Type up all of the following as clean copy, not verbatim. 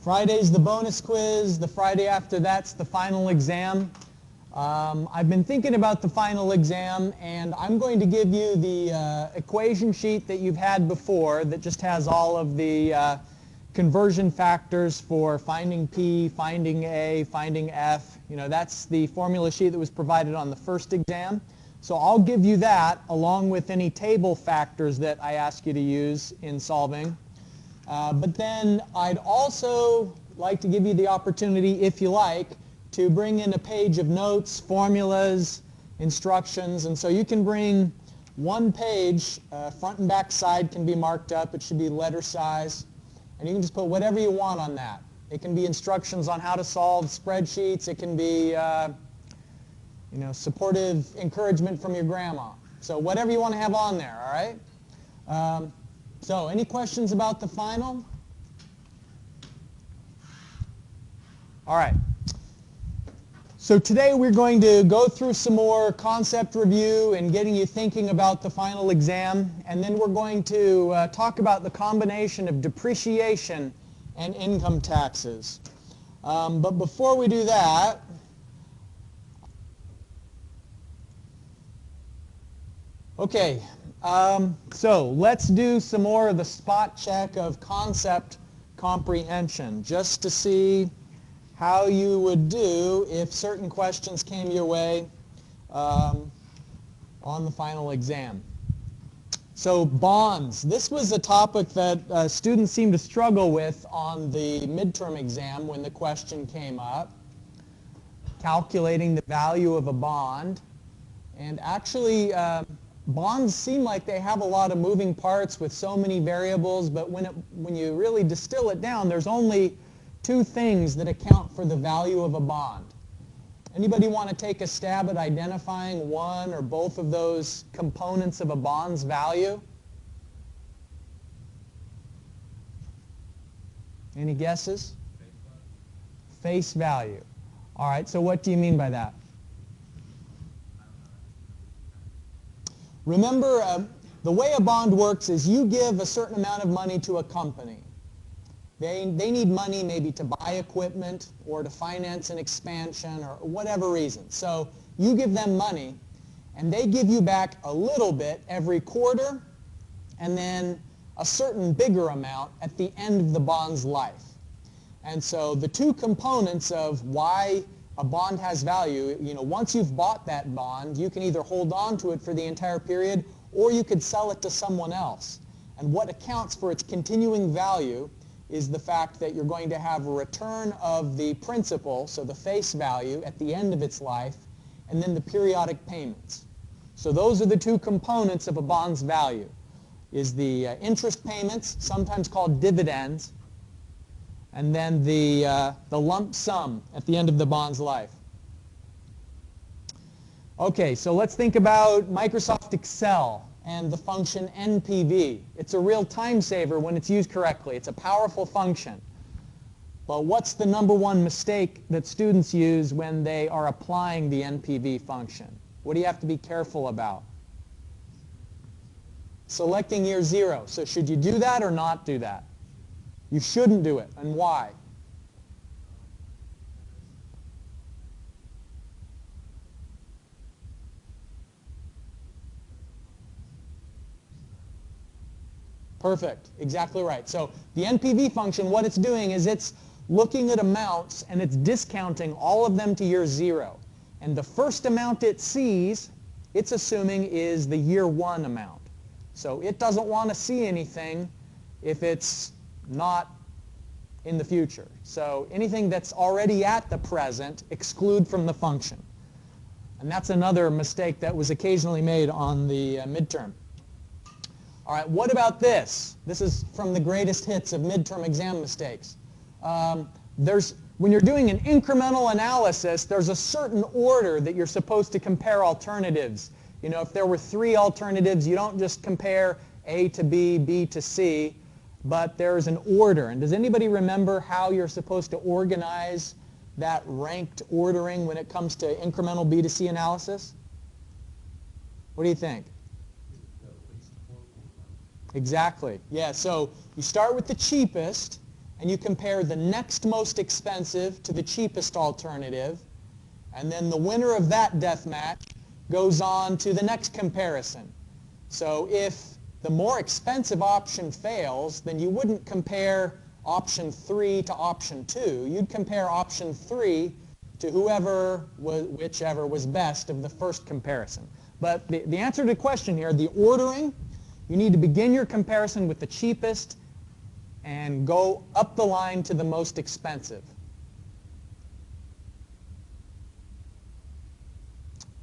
Friday's the bonus quiz. The Friday after that's the final exam. I've been thinking about the final exam, and I'm going to give you the equation sheet that you've had before that just has all of the conversion factors for finding P, finding A, finding F. You know, that's the formula sheet that was provided on the first exam. So I'll give you that along with any table factors that I ask you to use in solving. But then I'd also like to give you the opportunity, if you like, to bring in a page of notes, formulas, instructions. And so you can bring one page, front and back side can be marked up. It should be letter size. And you can just put whatever you want on that. It can be instructions on how to solve spreadsheets. It can be supportive encouragement from your grandma. So whatever you want to have on there, all right? So any questions about the final? All right. So today we're going to go through some more concept review and getting you thinking about the final exam, and then we're going to talk about the combination of depreciation and income taxes. But before we do that, okay, so let's do some more of the spot check of concept comprehension just to see how you would do if certain questions came your way on the final exam. So bonds. This was a topic that students seemed to struggle with on the midterm exam when the question came up. Calculating the value of a bond. And actually, bonds seem like they have a lot of moving parts with so many variables, but when you really distill it down, there's only two things that account for the value of a bond. Anybody want to take a stab at identifying one or both of those components of a bond's value? Any guesses? Face value. All right, so what do you mean by that? Remember, the way a bond works is you give a certain amount of money to a company. They need money maybe to buy equipment or to finance an expansion or whatever reason. So you give them money, and they give you back a little bit every quarter, and then a certain bigger amount at the end of the bond's life. And so the two components of why a bond has value, once you've bought that bond, you can either hold on to it for the entire period, or you could sell it to someone else. And what accounts for its continuing value is the fact that you're going to have a return of the principal, so the face value, at the end of its life, and then the periodic payments. So those are the two components of a bond's value, is the interest payments, sometimes called dividends, and then the lump sum at the end of the bond's life. Okay, so let's think about Microsoft Excel and the function NPV. It's a real time saver when it's used correctly. It's a powerful function. But what's the number one mistake that students use when they are applying the NPV function? What do you have to be careful about? Selecting year zero. So should you do that or not do that? You shouldn't do it. And why? Perfect. Exactly right. So the NPV function, what it's doing is it's looking at amounts and it's discounting all of them to year zero. And the first amount it sees, it's assuming is the year one amount. So it doesn't want to see anything if it's not in the future. So anything that's already at the present, exclude from the function. And that's another mistake that was occasionally made on the midterm. All right, what about this? This is from the greatest hits of midterm exam mistakes. When you're doing an incremental analysis, there's a certain order that you're supposed to compare alternatives. If there were 3 alternatives, you don't just compare A to B, B to C, but there's an order. And does anybody remember how you're supposed to organize that ranked ordering when it comes to incremental B to C analysis? What do you think? Exactly. Yeah, so you start with the cheapest, and you compare the next most expensive to the cheapest alternative, and then the winner of that death match goes on to the next comparison. So if the more expensive option fails, then you wouldn't compare option 3 to option 2. You'd compare option 3 to whichever was best of the first comparison. But the answer to the question here, the ordering, you need to begin your comparison with the cheapest and go up the line to the most expensive.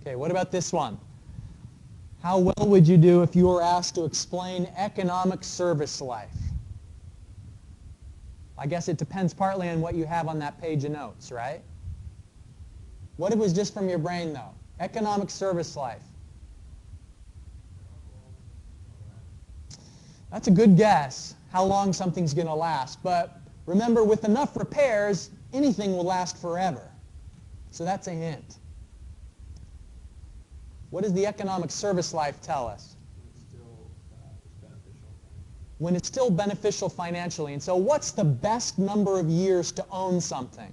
Okay, what about this one? How well would you do if you were asked to explain economic service life? I guess it depends partly on what you have on that page of notes, right? What if it was just from your brain, though? Economic service life. That's a good guess, how long something's going to last. But remember, with enough repairs, anything will last forever. So that's a hint. What does the economic service life tell us? When it's still beneficial financially. And so what's the best number of years to own something?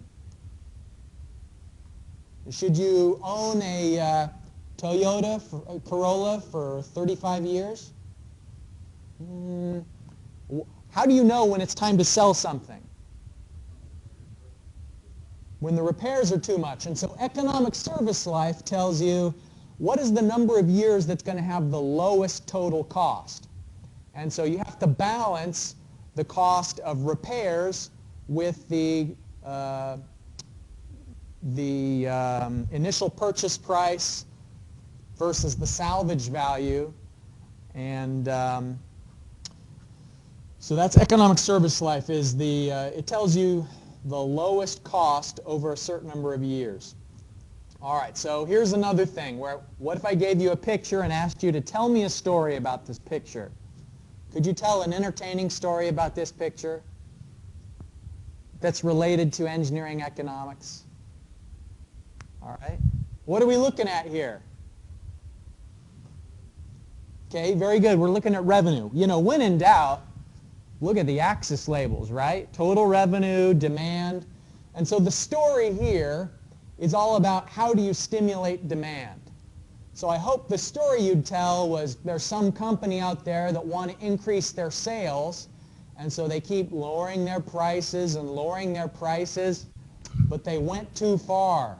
Should you own a Toyota Corolla for 35 years? How do you know when it's time to sell something? When the repairs are too much. And so economic service life tells you what is the number of years that's going to have the lowest total cost. And so you have to balance the cost of repairs with the initial purchase price versus the salvage value. And so that's economic service life. It tells you the lowest cost over a certain number of years. All right, so here's another thing. What if I gave you a picture and asked you to tell me a story about this picture? Could you tell an entertaining story about this picture that's related to engineering economics? All right. What are we looking at here? Okay, very good. We're looking at revenue. You know, when in doubt, look at the axis labels, right? Total revenue, demand. And so the story here is all about how do you stimulate demand. So I hope the story you'd tell was there's some company out there that want to increase their sales, and so they keep lowering their prices and lowering their prices, but they went too far.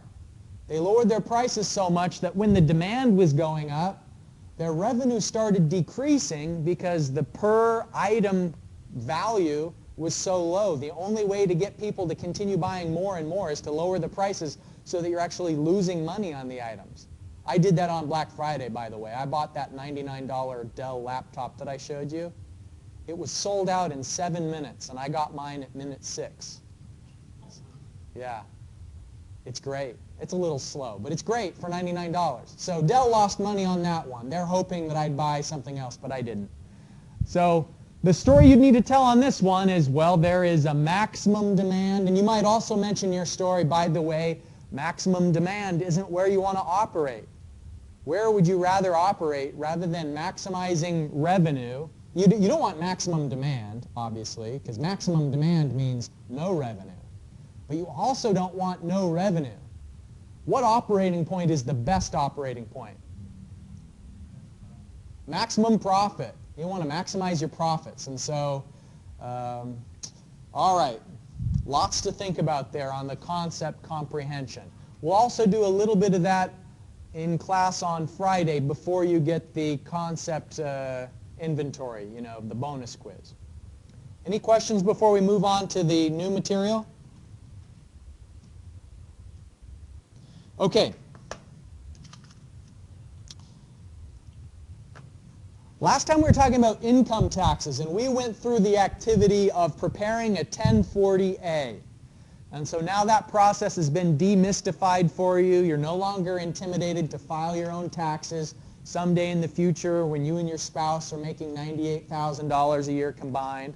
They lowered their prices so much that when the demand was going up, their revenue started decreasing because the per item value was so low. The only way to get people to continue buying more and more is to lower the prices so that you're actually losing money on the items. I did that on Black Friday, by the way. I bought that $99 Dell laptop that I showed you. It was sold out in 7 minutes, and I got mine at minute 6. Yeah, it's great. It's a little slow, but it's great for $99. So Dell lost money on that one. They're hoping that I'd buy something else, but I didn't. So the story you'd need to tell on this one is, well, there is a maximum demand, and you might also mention your story, by the way, maximum demand isn't where you want to operate. Where would you rather operate rather than maximizing revenue? You don't want maximum demand, obviously, because maximum demand means no revenue. But you also don't want no revenue. What operating point is the best operating point? Maximum profit. You want to maximize your profits. And so, all right, lots to think about there on the concept comprehension. We'll also do a little bit of that in class on Friday before you get the concept inventory, you know, the bonus quiz. Any questions before we move on to the new material? Okay. Last time we were talking about income taxes, and we went through the activity of preparing a 1040A. And so now that process has been demystified for you. You're no longer intimidated to file your own taxes someday in the future when you and your spouse are making $98,000 a year combined.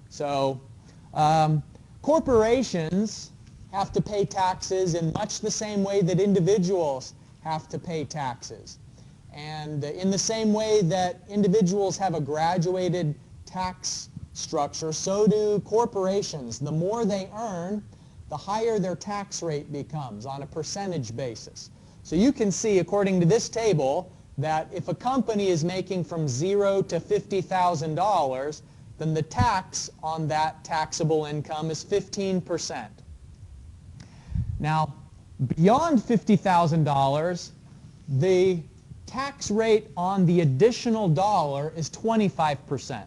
So corporations have to pay taxes in much the same way that individuals have to pay taxes. And in the same way that individuals have a graduated tax structure, so do corporations. The more they earn, the higher their tax rate becomes on a percentage basis. So you can see, according to this table, that if a company is making from $0 to $50,000, then the tax on that taxable income is 15%. Now, beyond $50,000, the tax rate on the additional dollar is 25%.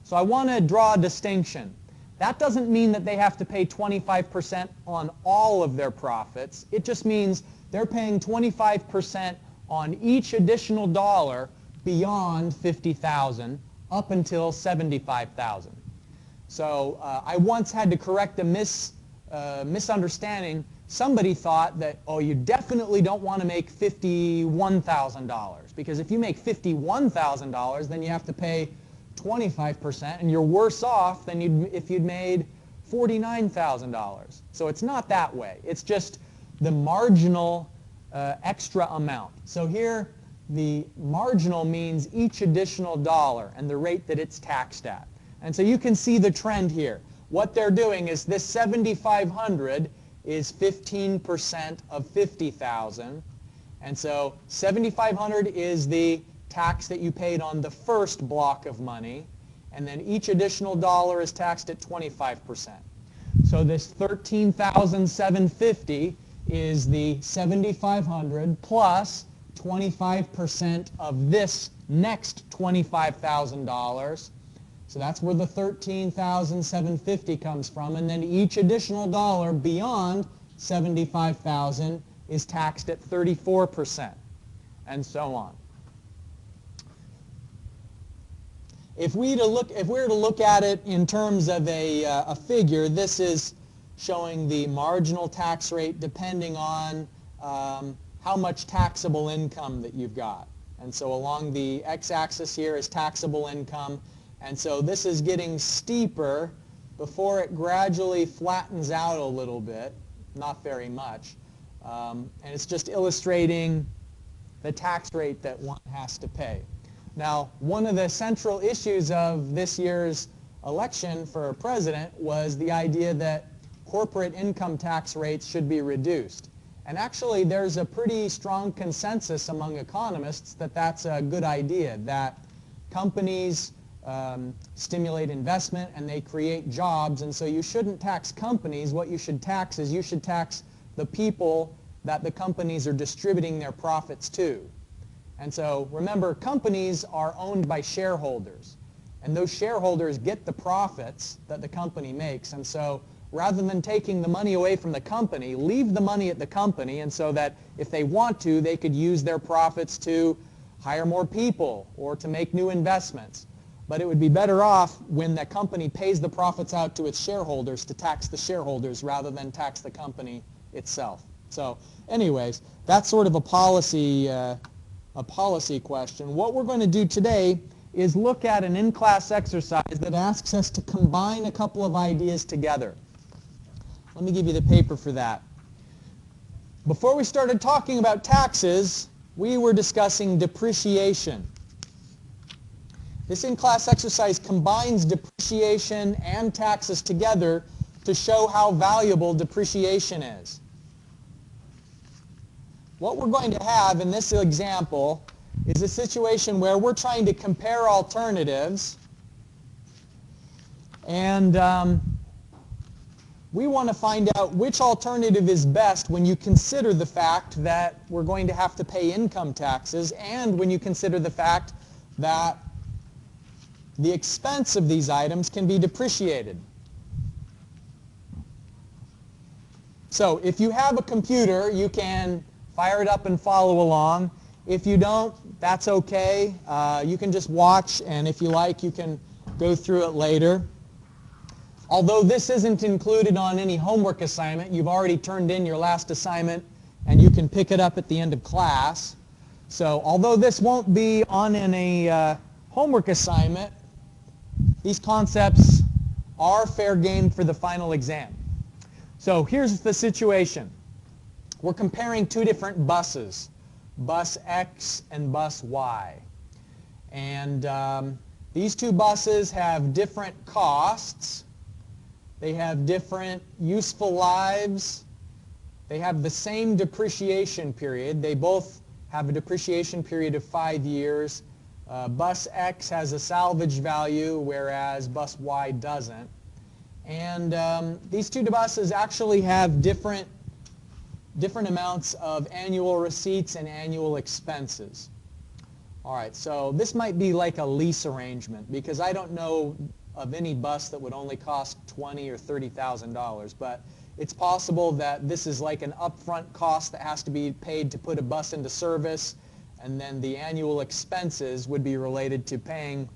So I want to draw a distinction. That doesn't mean that they have to pay 25% on all of their profits. It just means they're paying 25% on each additional dollar beyond $50,000 up until $75,000. So I once had to correct a misunderstanding. Somebody thought that, oh, you definitely don't want to make $51,000, because if you make $51,000, then you have to pay 25%, and you're worse off than if you'd made $49,000. So it's not that way. It's just the marginal extra amount. So here, the marginal means each additional dollar and the rate that it's taxed at. And so you can see the trend here. What they're doing is this $7,500 is 15% of $50,000. And so $7,500 is the tax that you paid on the first block of money, and then each additional dollar is taxed at 25%. So this $13,750 is the $7,500 plus 25% of this next $25,000. So that's where the $13,750 comes from, and then each additional dollar beyond $75,000 is taxed at 34%, and so on. If we were to look at it in terms of a figure, this is showing the marginal tax rate depending on how much taxable income that you've got. And so along the x-axis here is taxable income. And so this is getting steeper before it gradually flattens out a little bit, not very much. And it's just illustrating the tax rate that one has to pay. Now, one of the central issues of this year's election for president was the idea that corporate income tax rates should be reduced. And actually, there's a pretty strong consensus among economists that that's a good idea, that companies stimulate investment and they create jobs, and so you shouldn't tax companies. What you should tax is you should tax the people that the companies are distributing their profits to. And so remember, companies are owned by shareholders, and those shareholders get the profits that the company makes. And so rather than taking the money away from the company, leave the money at the company, and so that if they want to, they could use their profits to hire more people or to make new investments. But it would be better off when the company pays the profits out to its shareholders to tax the shareholders rather than tax the company itself. So anyways, that's sort of a policy question. What we're going to do today is look at an in-class exercise that asks us to combine a couple of ideas together. Let me give you the paper for that. Before we started talking about taxes, we were discussing depreciation. This in-class exercise combines depreciation and taxes together to show how valuable depreciation is. What we're going to have in this example is a situation where we're trying to compare alternatives, and we want to find out which alternative is best when you consider the fact that we're going to have to pay income taxes, and when you consider the fact that the expense of these items can be depreciated. So if you have a computer, you can fire it up and follow along. If you don't, that's okay. You can just watch, and if you like, you can go through it later. Although this isn't included on any homework assignment, you've already turned in your last assignment, and you can pick it up at the end of class. So although this won't be on a homework assignment, these concepts are fair game for the final exam. So here's the situation. We're comparing two different buses, bus X and bus Y. And These two buses have different costs. They have different useful lives. They have the same depreciation period. They both have a depreciation period of 5 years. Bus X has a salvage value, whereas bus Y doesn't. And these two buses actually have different amounts of annual receipts and annual expenses. All right, so this might be like a lease arrangement, because I don't know of any bus that would only cost $20,000 or $30,000, but it's possible that this is like an upfront cost that has to be paid to put a bus into service, and then the annual expenses would be related to paying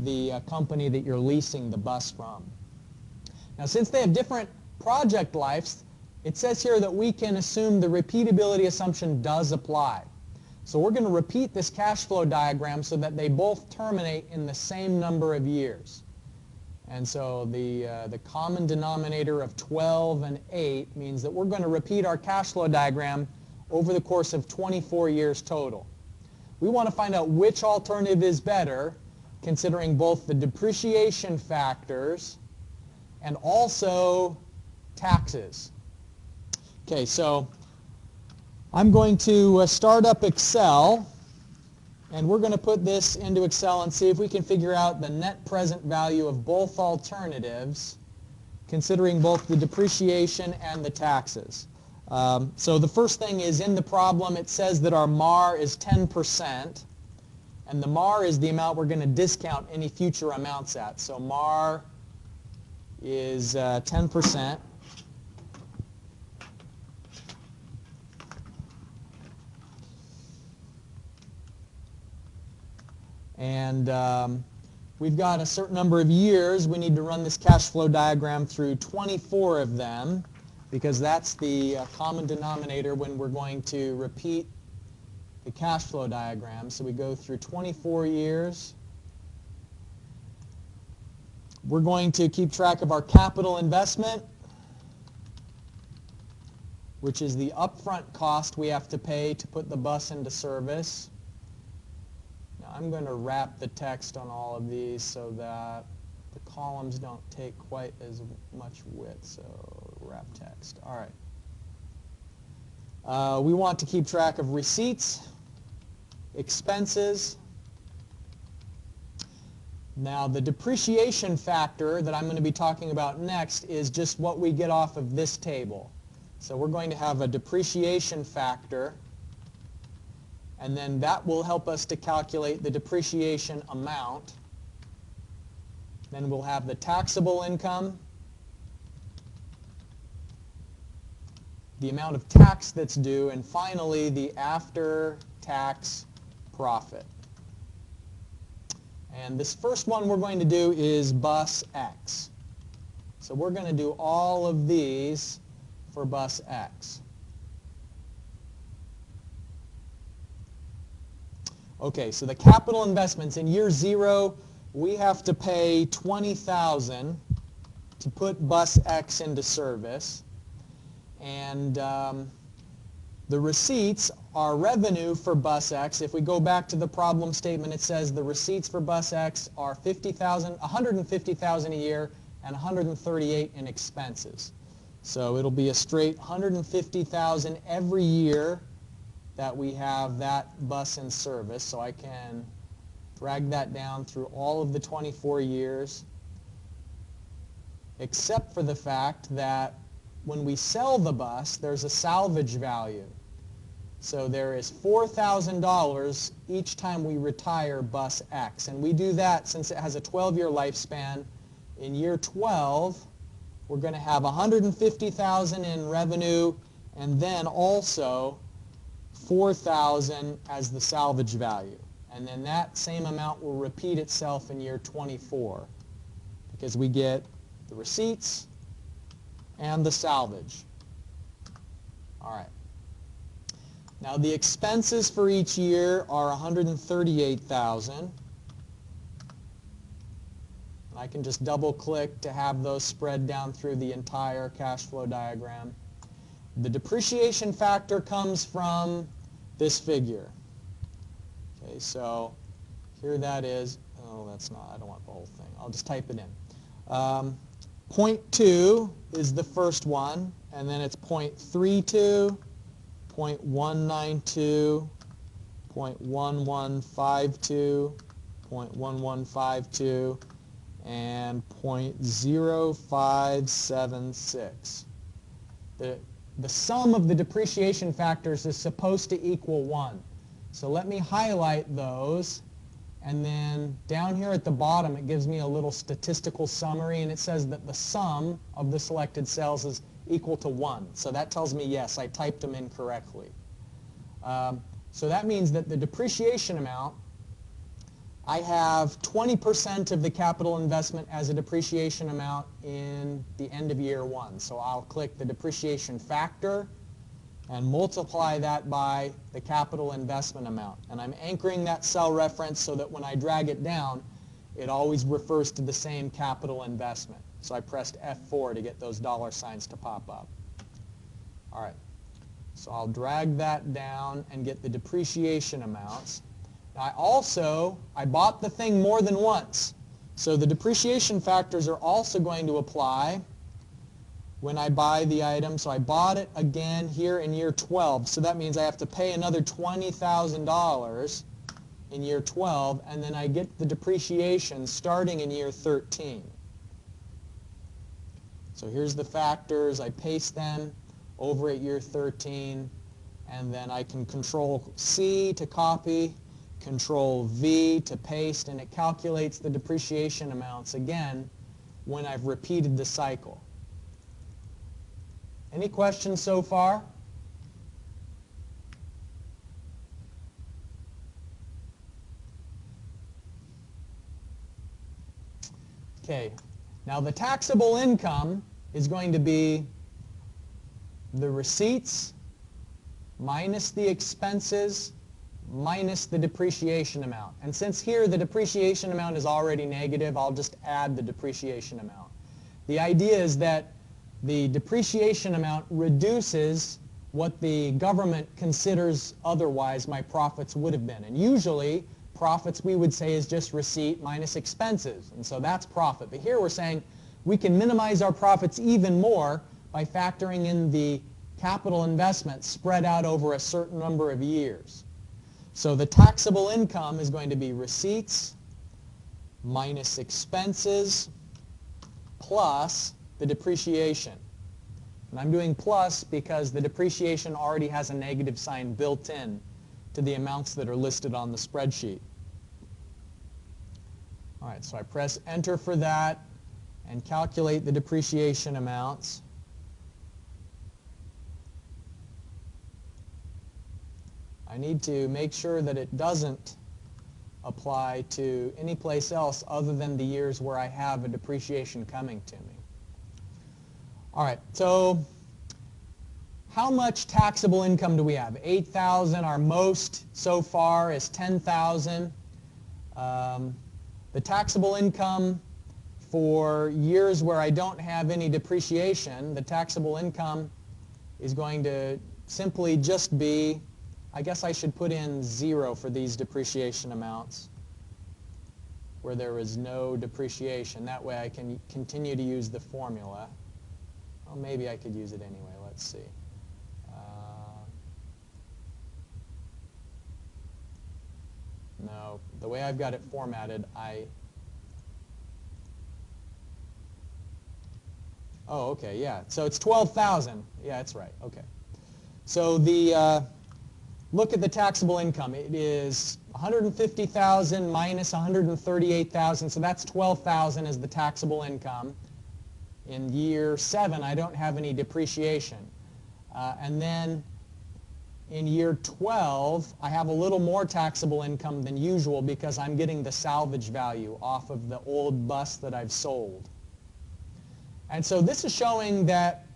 the company that you're leasing the bus from. Now, since they have different project lives, it says here that we can assume the repeatability assumption does apply. So we're going to repeat this cash flow diagram so that they both terminate in the same number of years. And so the common denominator of 12 and 8 means that we're going to repeat our cash flow diagram over the course of 24 years total. We want to find out which alternative is better, considering both the depreciation factors and also taxes. Okay, so I'm going to start up Excel, and we're going to put this into Excel and see if we can figure out the net present value of both alternatives, considering both the depreciation and the taxes. So the first thing is, in the problem it says that our MAR is 10%, and the MAR is the amount we're going to discount any future amounts at. So MAR is 10%. And we've got a certain number of years. We need to run this cash flow diagram through 24 of them, because that's the common denominator when we're going to repeat the cash flow diagram. So we go through 24 years. We're going to keep track of our capital investment, which is the upfront cost we have to pay to put the bus into service. Now I'm going to wrap the text on all of these so that the columns don't take quite as much width. So wrap text. All right. We want to keep track of receipts, expenses. Now the depreciation factor that I'm going to be talking about next is just what we get off of this table. So we're going to have a depreciation factor, and then that will help us to calculate the depreciation amount. Then we'll have the taxable income, the amount of tax that's due, and finally the after-tax profit. And this first one we're going to do is bus X. So we're going to do all of these for bus X. Okay, so the capital investments in year 0, we have to pay $20,000 to put bus X into service. And the receipts are revenue for bus X. If we go back to the problem statement, it says the receipts for bus X are $150,000 a year and $138,000 in expenses. So it'll be a straight $150,000 every year that we have that bus in service. So I can drag that down through all of the 24 years, except for the fact that when we sell the bus, there's a salvage value. So there is $4,000 each time we retire bus X. And we do that since it has a 12-year lifespan. In year 12, we're going to have $150,000 in revenue, and then also $4,000 as the salvage value. And then that same amount will repeat itself in year 24, because we get the receipts and the salvage. All right. Now the expenses for each year are $138,000. I can just double click to have those spread down through the entire cash flow diagram. The depreciation factor comes from this figure. Okay, so here that is. no, that's not, I don't want the whole thing. I'll just type it in. 0.2 is the first one, and then it's 0.32, 0.192, 0.1152, 0.1152, and 0.0576. The sum of the depreciation factors is supposed to equal 1. So let me highlight those, and then down here at the bottom it gives me a little statistical summary, and it says that the sum of the selected cells is equal to 1. So that tells me yes, I typed them in correctly. So that means that the depreciation amount, I have 20% of the capital investment as a depreciation amount in the end of year 1. So I'll click the depreciation factor and multiply that by the capital investment amount. And I'm anchoring that cell reference so that when I drag it down, it always refers to the same capital investment. So I pressed F4 to get those dollar signs to pop up. All right. So I'll drag that down and get the depreciation amounts. I bought the thing more than once. So the depreciation factors are also going to apply when I buy the item. So I bought it again here in year 12. So that means I have to pay another $20,000 in year 12, and then I get the depreciation starting in year 13. So here's the factors. I paste them over at year 13, and then I can Control C to copy, Control V to paste, and it calculates the depreciation amounts again when I've repeated the cycle. Any questions so far? Okay, now the taxable income is going to be the receipts minus the expenses minus the depreciation amount. And since here the depreciation amount is already negative, I'll just add the depreciation amount. The idea is that the depreciation amount reduces what the government considers otherwise my profits would have been. And usually profits we would say is just receipt minus expenses. And so that's profit. But here we're saying we can minimize our profits even more by factoring in the capital investment spread out over a certain number of years. So the taxable income is going to be receipts minus expenses plus the depreciation. And I'm doing plus because the depreciation already has a negative sign built in to the amounts that are listed on the spreadsheet. All right, so I press enter for that and calculate the depreciation amounts. I need to make sure that it doesn't apply to any place else other than the years where I have a depreciation coming to me. All right, so how much taxable income do we have? $8,000. Our most so far is $10,000. The taxable income for years where I don't have any depreciation, the taxable income is going to simply just be, I guess I should put in 0 for these depreciation amounts where there is no depreciation. That way I can continue to use the formula. Well, maybe I could use it anyway. Let's see. No, the way I've got it formatted, oh, okay, yeah. So it's 12,000. Yeah, that's right. Okay. So look at the taxable income. It is 150,000 minus 138,000. So that's 12,000 as the taxable income. In year 7, I don't have any depreciation. And then in year 12, I have a little more taxable income than usual because I'm getting the salvage value off of the old bus that I've sold. And so this is showing that,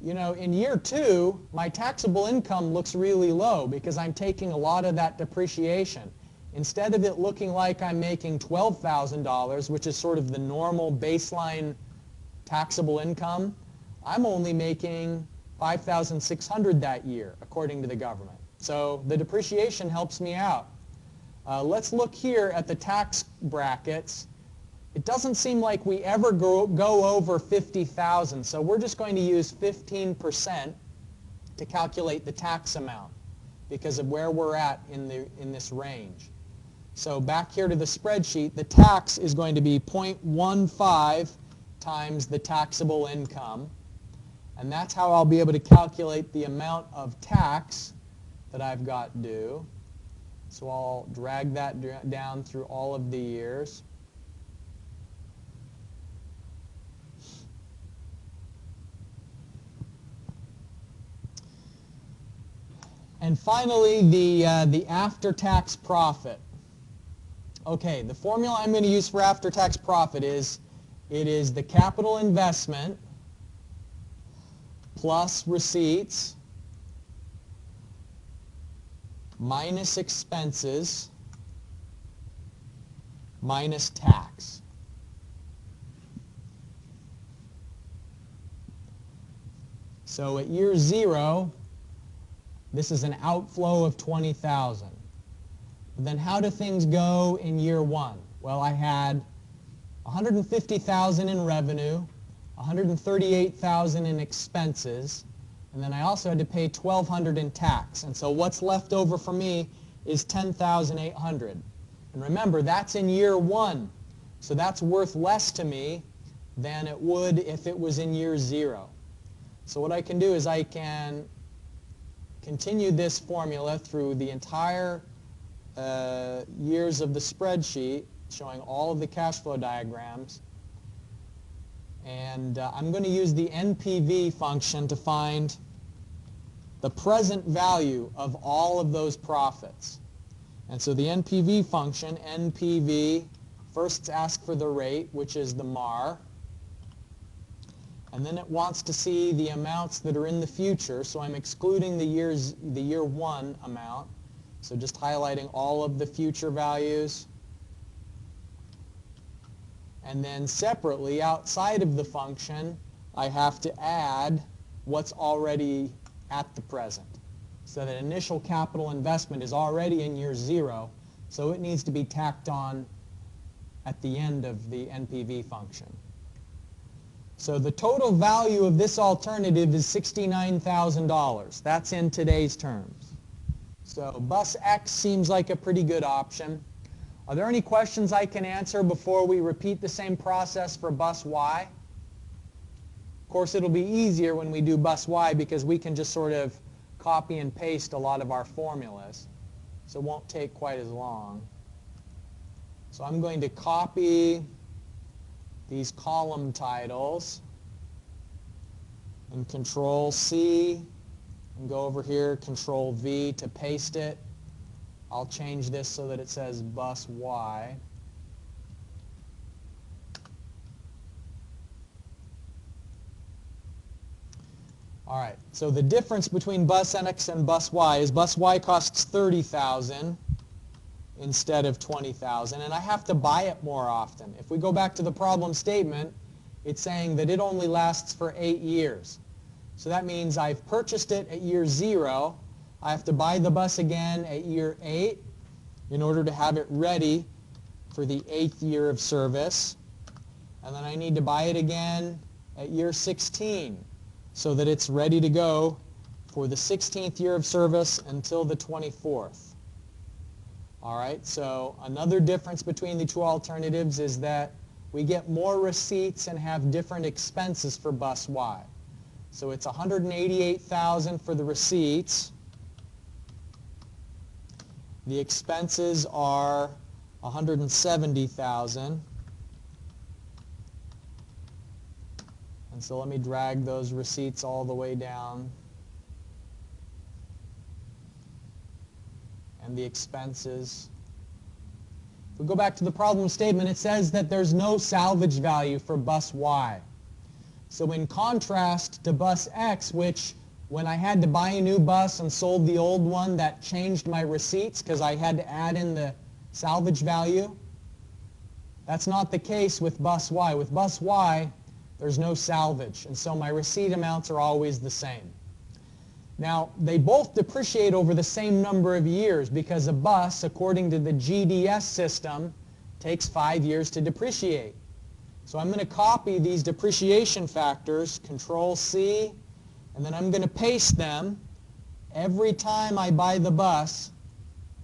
you know, in year 2, my taxable income looks really low because I'm taking a lot of that depreciation. Instead of it looking like I'm making $12,000, which is sort of the normal baseline taxable income, I'm only making $5,600 that year, according to the government. So the depreciation helps me out. Let's look here at the tax brackets. It doesn't seem like we ever go over 50,000, so we're just going to use 15% to calculate the tax amount because of where we're at in this range. So back here to the spreadsheet, the tax is going to be 0.15 times the taxable income, and that's how I'll be able to calculate the amount of tax that I've got due. So I'll drag that down through all of the years. And finally, the after-tax profit. Okay, the formula I'm going to use for after-tax profit is, it is the capital investment plus receipts minus expenses minus tax. So at year 0, this is an outflow of 20,000. Then how do things go in year 1? Well, I had 150,000 in revenue, 138,000 in expenses, and then I also had to pay 1,200 in tax. And so what's left over for me is 10,800. And remember, that's in year 1. So that's worth less to me than it would if it was in year 0. So what I can do is I can continue this formula through the entire years of the spreadsheet, showing all of the cash flow diagrams. And I'm going to use the NPV function to find the present value of all of those profits. And so the NPV function, NPV, first asks for the rate, which is the MAR. And then it wants to see the amounts that are in the future, so I'm excluding the year 1 amount. So just highlighting all of the future values. And then separately, outside of the function, I have to add what's already at the present. So that initial capital investment is already in year 0, so it needs to be tacked on at the end of the NPV function. So the total value of this alternative is $69,000. That's in today's terms. So bus X seems like a pretty good option. Are there any questions I can answer before we repeat the same process for bus Y? Of course, it'll be easier when we do bus Y because we can just sort of copy and paste a lot of our formulas. So it won't take quite as long. So I'm going to copy these column titles and Control C and go over here, Control V to paste it. I'll change this so that it says bus Y. All right, so the difference between bus X and bus Y is bus Y costs $30,000 instead of $20,000, and I have to buy it more often. If we go back to the problem statement, it's saying that it only lasts for 8 years. So that means I've purchased it at year 0. I have to buy the bus again at year 8 in order to have it ready for the 8th year of service. And then I need to buy it again at year 16 so that it's ready to go for the 16th year of service until the 24th. All right, so another difference between the two alternatives is that we get more receipts and have different expenses for bus Y. So it's $188,000 for the receipts. The expenses are $170,000. And so let me drag those receipts all the way down. And the expenses. If we go back to the problem statement, it says that there's no salvage value for bus Y. So in contrast to bus X, which when I had to buy a new bus and sold the old one, that changed my receipts because I had to add in the salvage value. That's not the case with bus Y. With bus Y, there's no salvage, and so my receipt amounts are always the same. Now, they both depreciate over the same number of years because a bus, according to the GDS system, takes 5 years to depreciate. So I'm going to copy these depreciation factors, Control-C, and then I'm going to paste them. Every time I buy the bus,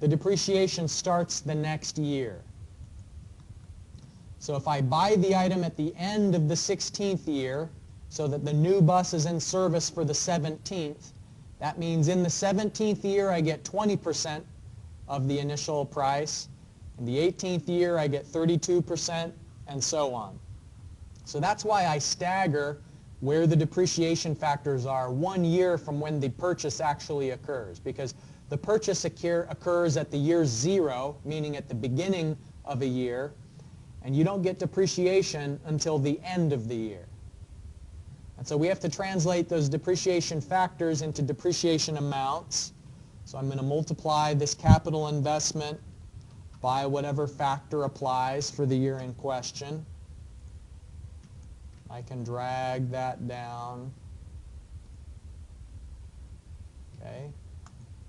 the depreciation starts the next year. So if I buy the item at the end of the 16th year, so that the new bus is in service for the 17th, that means in the 17th year I get 20% of the initial price. In the 18th year I get 32%, and so on. So that's why I stagger where the depreciation factors are 1 year from when the purchase actually occurs, because the purchase occurs at the year 0, meaning at the beginning of a year, and you don't get depreciation until the end of the year. And so we have to translate those depreciation factors into depreciation amounts. So I'm going to multiply this capital investment by whatever factor applies for the year in question. I can drag that down. Okay.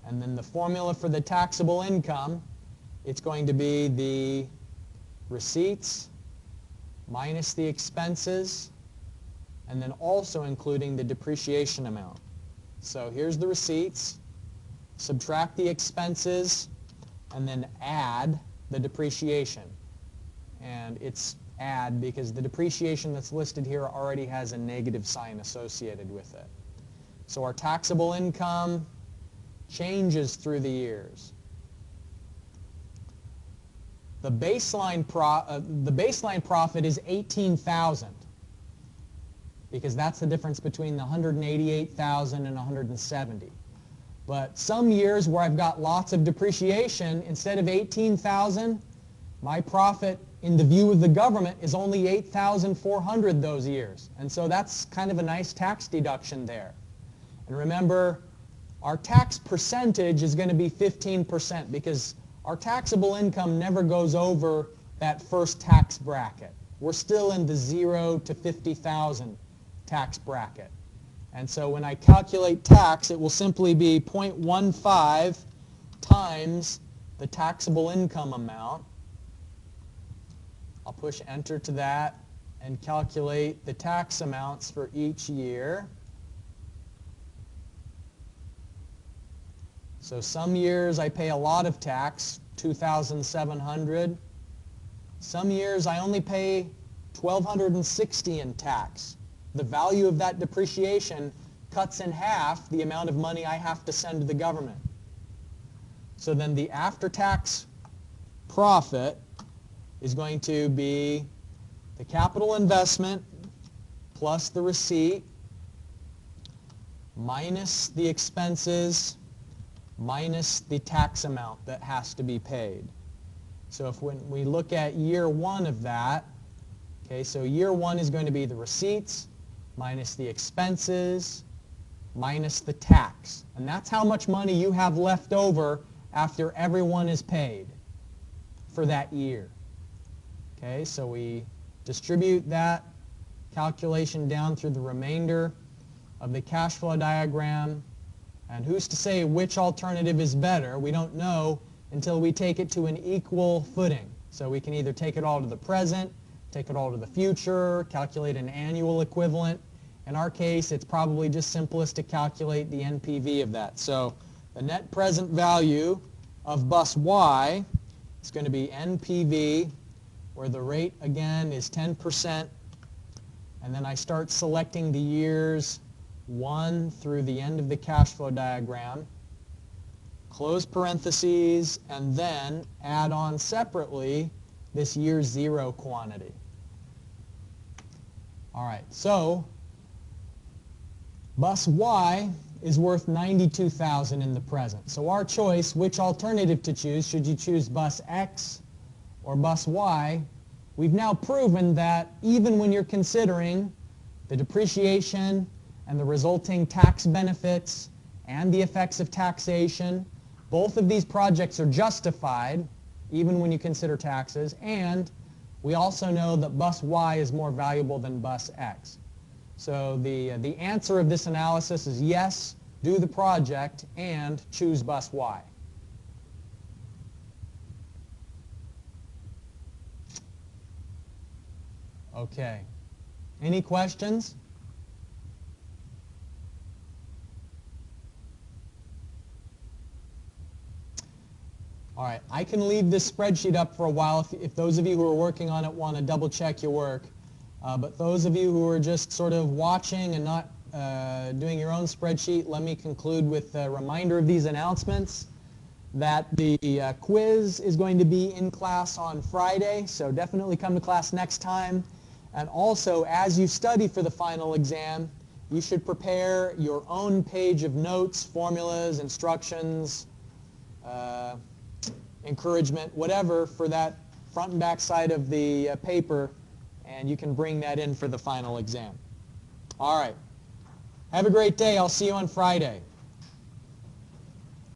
And then the formula for the taxable income, it's going to be the receipts minus the expenses, and then also including the depreciation amount. So here's the receipts, subtract the expenses, and then add the depreciation. And it's add because the depreciation that's listed here already has a negative sign associated with it. So our taxable income changes through the years. The baseline profit is $18,000 because that's the difference between the $188,000 and $170,000. But some years where I've got lots of depreciation, instead of $18,000, my profit in the view of the government is only $8,400 those years. And so that's kind of a nice tax deduction there. And remember, our tax percentage is going to be 15% because our taxable income never goes over that first tax bracket. We're still in the 0 to 50,000 tax bracket. And so when I calculate tax, it will simply be 0.15 times the taxable income amount. I'll push enter to that and calculate the tax amounts for each year. So some years I pay a lot of tax, $2,700. Some years I only pay $1,260 in tax. The value of that depreciation cuts in half the amount of money I have to send to the government. So then the after-tax profit is going to be the capital investment plus the receipt minus the expenses minus the tax amount that has to be paid. So if when we look at year 1 of that, okay, so year 1 is going to be the receipts minus the expenses minus the tax. And that's how much money you have left over after everyone is paid for that year. Okay, so we distribute that calculation down through the remainder of the cash flow diagram. And who's to say which alternative is better? We don't know until we take it to an equal footing. So we can either take it all to the present, take it all to the future, calculate an annual equivalent. In our case, it's probably just simplest to calculate the NPV of that. So the net present value of bus Y is going to be NPV, where the rate again is 10%. And then I start selecting the years 1 through the end of the cash flow diagram, close parentheses, and then add on separately this year 0 quantity. All right, so bus Y is worth $92,000 in the present. So our choice, which alternative to choose, should you choose bus X or bus Y? We've now proven that even when you're considering the depreciation and the resulting tax benefits and the effects of taxation, both of these projects are justified even when you consider taxes, and we also know that bus Y is more valuable than bus X. So the answer of this analysis is yes, do the project, and choose bus Y. Okay. Any questions? All right, I can leave this spreadsheet up for a while if those of you who are working on it want to double check your work. But those of you who are just sort of watching and not doing your own spreadsheet, let me conclude with a reminder of these announcements. That the quiz is going to be in class on Friday, so definitely come to class next time. And also, as you study for the final exam, you should prepare your own page of notes, formulas, instructions, encouragement, whatever, for that front and back side of the paper, and you can bring that in for the final exam. All right. Have a great day. I'll see you on Friday.